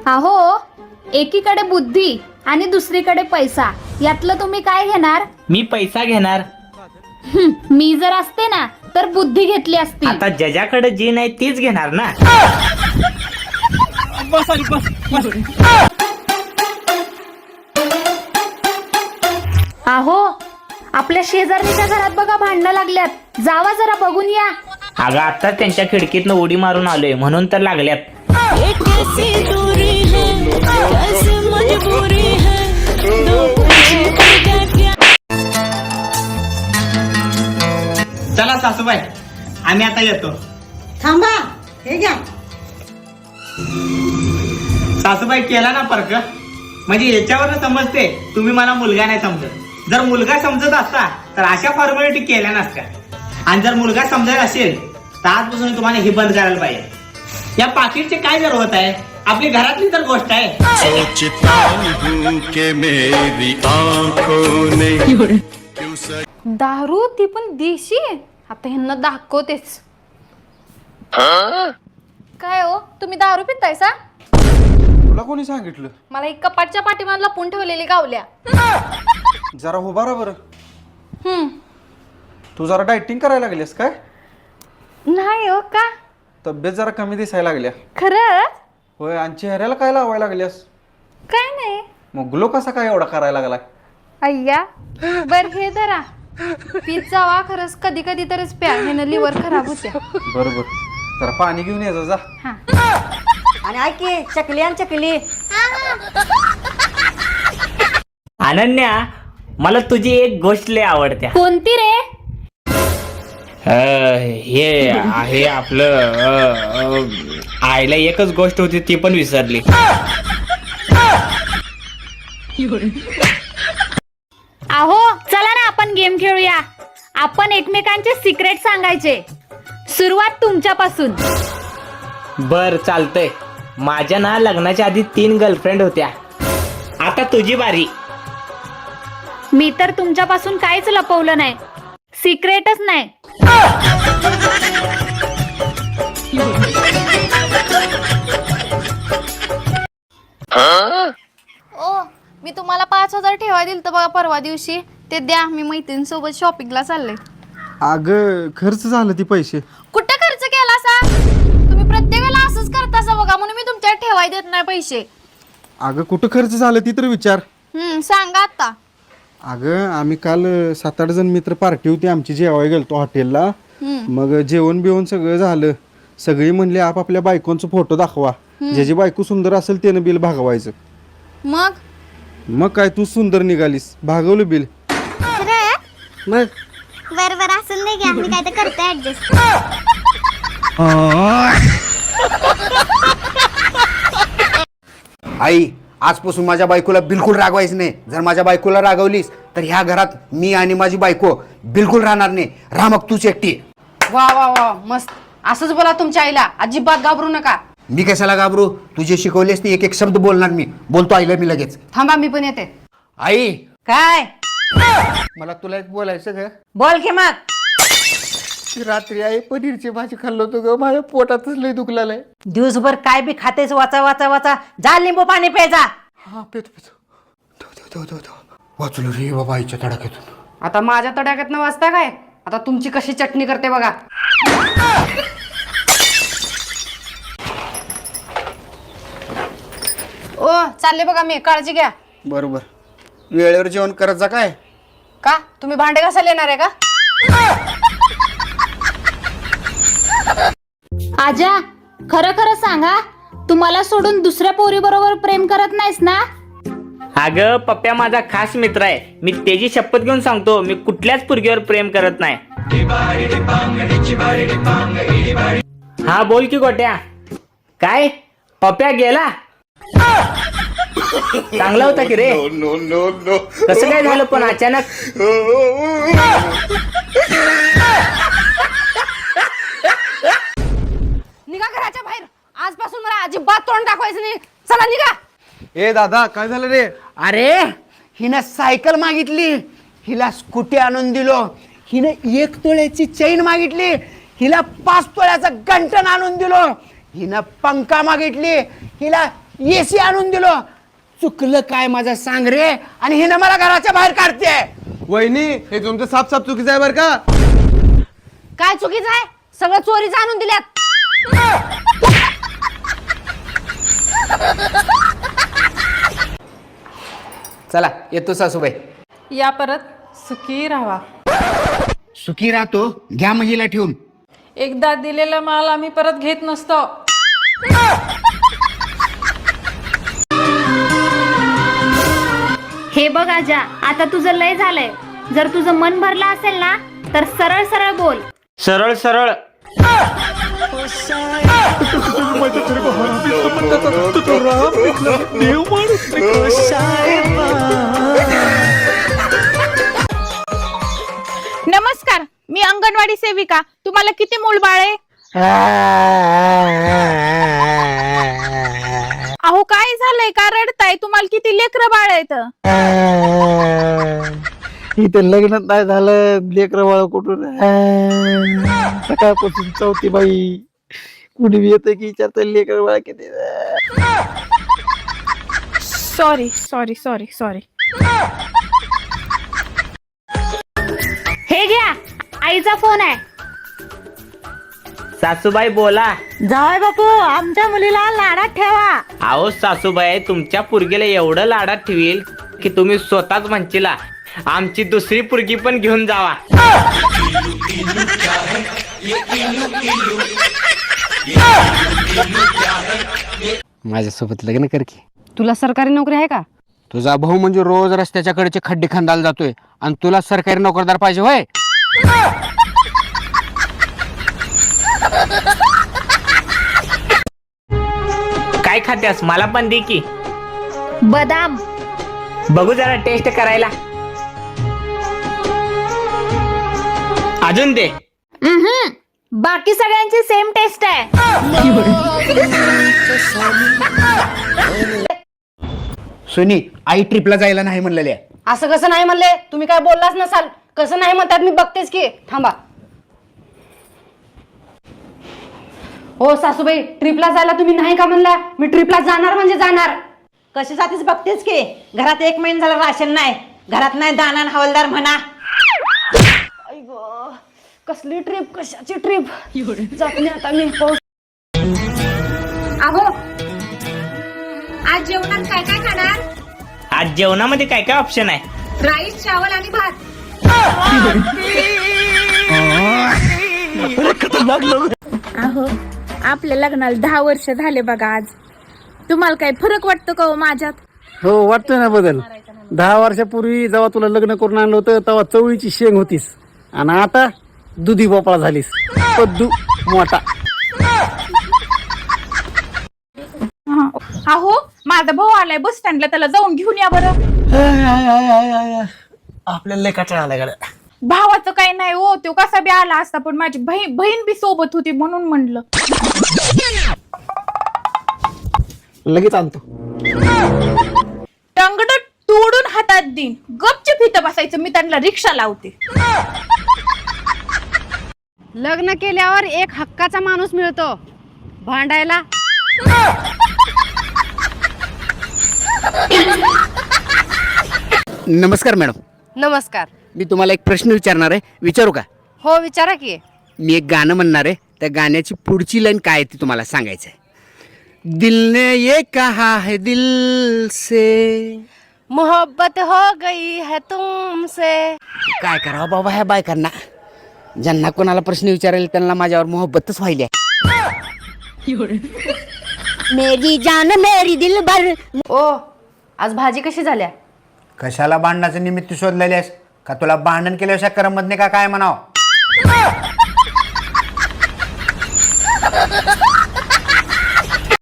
अहो, एकीकडे बुद्धी आणि दुसरीकडे पैसा, यातलं तुम्ही काय घेणार? मी पैसा घेणार. मी जर असते ना तर बुद्धी घेतली असती. आता ज्याच्याकडे जी नाही तीच घेणार ना. अहो, आपल्या शेजारणीच्या घरात बघा भांडणं लागल्यात, जावा जरा बघून या. अगं आता त्यांच्या खिडकीतनं उडी मारून आलोय म्हणून तर लागल्यात. चला सासूबाई, आम्ही आता येतो. थांबा, हे घ्या. सासूबाई केला ना फरक, म्हणजे याच्यावर समजते तुम्ही मला मुलगा नाही समजत. जर मुलगा समजत असता तर अशा फॉर्मॅलिटी केल्या नसत्या, आणि जर मुलगा समजत असेल तर आजपासून तुम्हाला हे बंद करायला पाहिजे. या पाकिटचे काय जर होत आहे, आपली घरातली तर गोष्ट आहे. सोचता हूं कि मेरी आंखों ने दारू, ती पण देशी. आता ह्यांना दाखवतेच. काय हो, तुम्ही दारू पितायसा? तुला कोणी सांगितलं? मला एक कपाटच्या पाठीमागे लपून ठेवलेली गावल्या. जरा उभा बरं. तू जरा डायटिंग करायला लागलीस काय? नाही हो, का? तब्येत जरा कमी दिसायला लागल्या. खरं? होय, आणि चेहऱ्याला काय लावायला लागल्यास? काय नाही. मग ग्लो कसा काय एवढा करायला लागलाय? अय्या, बर हे धरा. पीत जावा, खरंच कधी कधी तरच प्या, ह्यानं लिव्हर खराब होते. बरोबर, जरा पाणी घेऊन ये जा. आणि ऐक की, चकली आणि चकली. अनन्या, मला तुझी एक गोष्ट लय आवडत्या. कोणती रे? हे आहे आपलं आईला एकच गोष्ट होती ती पण विसरली. अहो, चला ना आपण गेम खेळूया. आपण एकमेकांचे सिक्रेट सांगायचे. सुरुवात तुमच्यापासून. बर, चालतंय. माझ्या ना लग्नाच्या आधी 3 गर्लफ्रेंड होत्या. आता तुझी बारी. मी तर तुमच्यापासून काहीच लपवलं नाही, सिक्रेटच नाही. ओ, मी तुम्हाला 5,000 ठेवा दिल तर बघा परवा दिवशी, ते द्या. मी मैत्रिणीसोबत शॉपिंगला चालले. अगं, खर्च झालं ती पैसे. कुठं खर्च केला सा? तुम्ही प्रत्येकाला असंच करतासा बघा, म्हणून मी तुमच्याकडे ठेवाय देत नाही पैसे. अगं, कुठं खर्च झालं ती तर विचार. सांगा आता. अगं, आम्ही काल 7-8 जण मित्र पार्टी होती आमची, जेवाय गेलतो हॉटेलला. मग जेवण बिवण सगळं झालं. सगळी म्हणली आपापल्या बायकोंचा फोटो दाखवा, ज्याची बायको सुंदर असेल त्यानं बिल भागवायचं. मग काय, तू सुंदर निघालीस, भागवलं बिल. मग बर असं नाही घ्या, मी काय तर करते ऍडजस्ट. आई, आजपासून माझ्या बायकोला बिलकुल रागवायचं नाही. जर माझ्या बायकोला रागवलीस तर ह्या घरात मी आणि माझी बायको बिलकुल राहणार नाही. राह मग तूच एकटी. वा वा वा, मस्त. असंच बोला तुमच्या आईला, अजिबात घाबरू नका. मी कशाला घाबरू? तू जे शिकवलेस ते एक एक शब्द बोलणार मी. बोलतो आईला मी लगेच. थांबा, मी पण येते. आई, काय? मला तुला एक बोलायचं ग. बोल की मग. रात्री आई पनीरची भाजी खाल्लो होतो ग, माझ्या पोटातच लय दुखलाय. दिवसभर काय बी खातेच, वाचा वाचा वाचा. जा लिंबू पाणी प्यायचा. हा, पेतो. वाचलो रे बाबा आईच्या तडाख्यातून. आता माझ्या तड्याकात न वाचता काय? आता तुमची कशी चटणी करते बघा. ओ, चालले बघा मी, काळजी घ्या. बरोबर, वेळेवर जेवण करत जा. काय का तुम्ही भांडे घासायला येणार आहे का? आजा, खरं खरं सांगा, तुम्हाला सोडून दुसऱ्या पोरी बरोबर प्रेम करत नाहीस ना? अगं, पप्प्या माझा खास मित्र आहे. मी त्याची शपथ घेऊन सांगतो, मी कुठल्याच पोरगीवर प्रेम करत नाही. हा, बोल की गोट्या. काय, पप्प्या गेला? चांगला होता की रे. कसं काय झालं पण अचानक? निघा घराच्या बाहेर. आजपासून मला अजिबात तोंड दाखवायचं नाही. चला निघा. ए दादा, काय झालं रे? अरे, हिनं सायकल मागितली, हिला स्कूटी आणून दिलो. हिनं 1 तोळ्याची चैन मागितली, हिला 5 तोळ्याचं गंटन आणून दिलो. हिनं पंखा मागितली, हिला एसी आणून दिलो. चुकलं काय माझं सांग रे, आणि हिनं मला घराच्या बाहेर काढते. वहिनी हे तुमचं साफ साफ चुकीचं आहे बरं का. काय चुकीचं आहे? सगळं चोरीचं आणून दिल्यात. चला येतो सासूबाई. या परत सुखी राहा. सुखी राहतो, घ्या महिला ठेवून. एकदा दिलेला माल आम्ही परत घेत नसतो. हे बघ आजा, आता तुझं लय झालंय. जर तुझं मन भरलं असेल ना तर सरळ सरळ बोल. सरळ सरळ. नमस्कार, मी अंगणवाडी सेविका. तुम्हाला किती मूलबाळ आहे? अहो काय झालंय, का रडताय? तुम्हाला किती लेकरं बाळ आहेत? इथे लग्न नाही झालं, लेकर बाळ कुठून. सकाळपासून चौथी बाई कुणी येतं की विचारत लेकर बाळ किती. Sorry sorry sorry sorry. हे घ्या, आईचा फोन आहे. सासूबाई बोला. जाय बापू, आमच्या मुलीला लाडात ठेवा. अहो सासूबाई, तुमच्या पुरगीला एवढं लाडात ठेवील की तुम्ही स्वतःच म्हणशीला आमची दुसरी पुरगी पण घेऊन जावा. माझ्यासोबत लग्न कर की. तुला सरकारी नोकरी आहे का? तुझा भाऊ म्हणजे रोज रस्त्याच्या कडेचे खड्डे खंदायला जातोय, आणि तुला सरकारी नोकरदार पाहिजे होय. काय खात्यास मला पण दे की. बदाम. बघू जरा टेस्ट करायला. अजून दे. बाकी सगळ्यांची सेम टेस्ट आहे. सुनी, आई ट्रिपला जायला नाही म्हणलेली आहे. असं कसं नाही म्हणले? तुम्ही काय बोललाच नसाल. कसं नाही म्हणतात मी बघतेच की. थांबा. हो सासूबाई, ट्रिपला जायला तुम्ही नाही का म्हणला? मी ट्रिपला जाणार म्हणजे जाणार. कशासाठीच बघतेच की. घरात 1 महिना झाला राशन नाही, घरात नाही दाना न हवालदार म्हणा. कसली ट्रिप, कशाची ट्रिप? जात नाही आता मी. अहो, आज जेवणात काय काय खाणार? आज जेवणामध्ये काय काय ऑप्शन आहे? राईस, चावल आणि भात. अहो, आपल्या लग्नाला 10 वर्ष झाले बघा आज. तुम्हाला काही फरक वाटतो का हो माझ्यात? हो वाटतोय ना बदल. 10 वर्षापूर्वी जेव्हा तुला लग्न करून आणलं होतं तेव्हा चवळीची शेंग होतीस, आणि आता दुधी भोपळा झालीस. पद्दू मोठा. अहो, माझा भाऊ आलाय बस स्टँडला, त्याला जाऊन घेऊन या बरं. आपल्याला लय कटाळा आलाय गाड्या. भावाचं काही नाही हो, तो कसा बी आला असता, पण माझी बहीण बी सोबत होती म्हणून म्हणलं. लगेच आणतो. टंगड तोडून हातात देईन. गपचूप इथं बसायचं, मी त्यांना रिक्षा लावते. लग्न केल्यावर एक हक्काचा माणूस मिळतो भांडायला. नमस्कार मॅडम. नमस्कार. मी तुम्हाला एक प्रश्न विचारणार आहे, विचारू का? हो विचारा की. मी एक गाणं म्हणणार आहे, त्या गाण्याची पुढची लाईन काय आहे ती तुम्हाला सांगायचं आहे. दिल ने ये कहा है दिल से, मोहब्बत हो गई है तुमसे. काय करावं बाबा ह्या बायकांना. ज्यांना कोणाला प्रश्न विचारेल त्यांना माझ्यावर मोहब्बतच व्हायली आहे. मेरी जान मेरी दिलबर. ओ, आज भाजी कशी झाल्या? कशाला भांडणाचं निमित्त शोधलेले आहेस का? तुला भांडण केल्याशिवाय करमत नाही का काय म्हणावं?